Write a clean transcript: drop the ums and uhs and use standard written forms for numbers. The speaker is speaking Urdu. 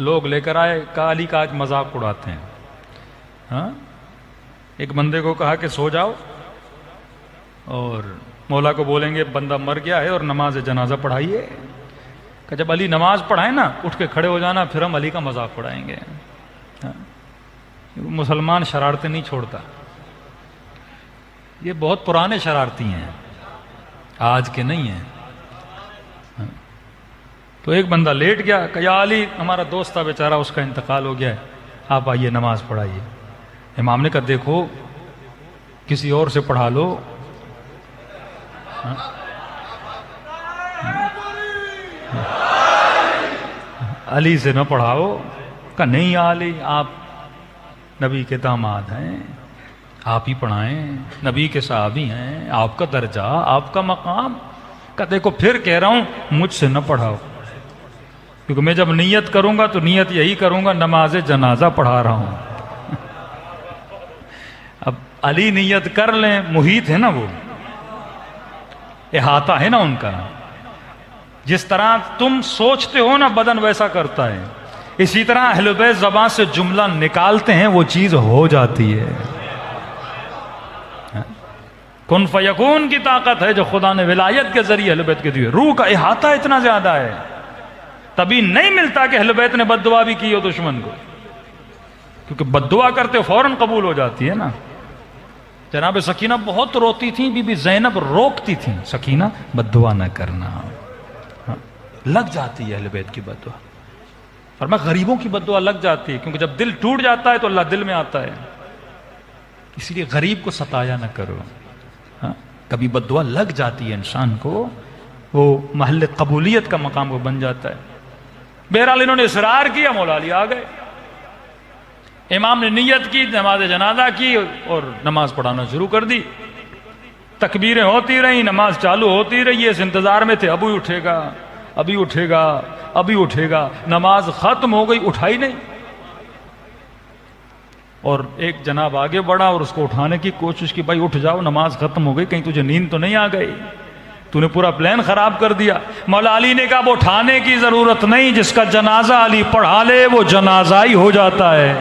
لوگ لے کر آئے، کہا علی کا آج مذاق اڑاتے ہیں. ہاں، ایک بندے کو کہا کہ سو جاؤ، اور مولا کو بولیں گے بندہ مر گیا ہے اور نماز جنازہ پڑھائیے. کہ جب علی نماز پڑھائیں نا، اٹھ کے کھڑے ہو جانا، پھر ہم علی کا مذاق اڑائیں گے. مسلمان شرارتیں نہیں چھوڑتا، یہ بہت پرانے شرارتی ہیں، آج کے نہیں ہیں. تو ایک بندہ لیٹ گیا کہ یا علی، ہمارا دوست تھا بیچارہ، اس کا انتقال ہو گیا ہے، آپ آئیے نماز پڑھائیے. امام نے کہا دیکھو کسی اور سے پڑھا لو. علی سے نہ پڑھاؤ. کہا نہیں یا علی، آپ نبی کے داماد ہیں، آپ ہی پڑھائیں، نبی کے صحابی ہیں، آپ کا درجہ، آپ کا مقام. کہ دیکھو پھر کہہ رہا ہوں مجھ سے نہ پڑھاؤ، کیونکہ میں جب نیت کروں گا تو نیت یہی کروں گا نماز جنازہ پڑھا رہا ہوں. اب علی نیت کر لیں، محیط ہے نا، وہ احاطہ ہے نا ان کا. جس طرح تم سوچتے ہو نا بدن ویسا کرتا ہے، اسی طرح اہل بیت زبان سے جملہ نکالتے ہیں وہ چیز ہو جاتی ہے. کن فیکون کی طاقت ہے جو خدا نے ولایت کے ذریعے اہل بیت کے دیے. روح کا احاطہ اتنا زیادہ ہے، تبھی نہیں ملتا کہ اہل بیت نے بد دعا بھی کی ہو دشمن کو، کیونکہ بد دعا کرتے ہو فوراً قبول ہو جاتی ہے نا. جناب سکینہ بہت روتی تھیں، بی بی زینب روکتی تھیں، سکینہ بد دعا نہ کرنا. لگ جاتی ہے اہل بیت کی بد دعا. فرمایا غریبوں کی بد دعا لگ جاتی ہے، کیونکہ جب دل ٹوٹ جاتا ہے تو اللہ دل میں آتا ہے. اسی لیے غریب کو ستایا نہ کرو. کبھی بد دعا لگ جاتی ہے انسان کو، وہ محل قبولیت کا مقام وہ بن جاتا ہے. بہرحال انہوں نے اصرار کیا، مولا علی آ گئے. امام نے نیت کی، نماز جنازہ کی اور نماز پڑھانا شروع کر دی. تکبیریں ہوتی رہیں، نماز چالو ہوتی رہی. اس انتظار میں تھے ابھی اٹھے گا، ابھی اٹھے گا، ابھی اٹھے گا. نماز ختم ہو گئی، اٹھائی نہیں. اور ایک جناب آگے بڑھا اور اس کو اٹھانے کی کوشش کی، بھائی اٹھ جاؤ، نماز ختم ہو گئی، کہیں تجھے نیند تو نہیں آ گئی، تو نے پورا پلان خراب کر دیا. مولا علی نے کہا اب اٹھانے کی ضرورت نہیں، جس کا جنازہ علی پڑھا لے وہ جنازہ ہی ہو جاتا ہے.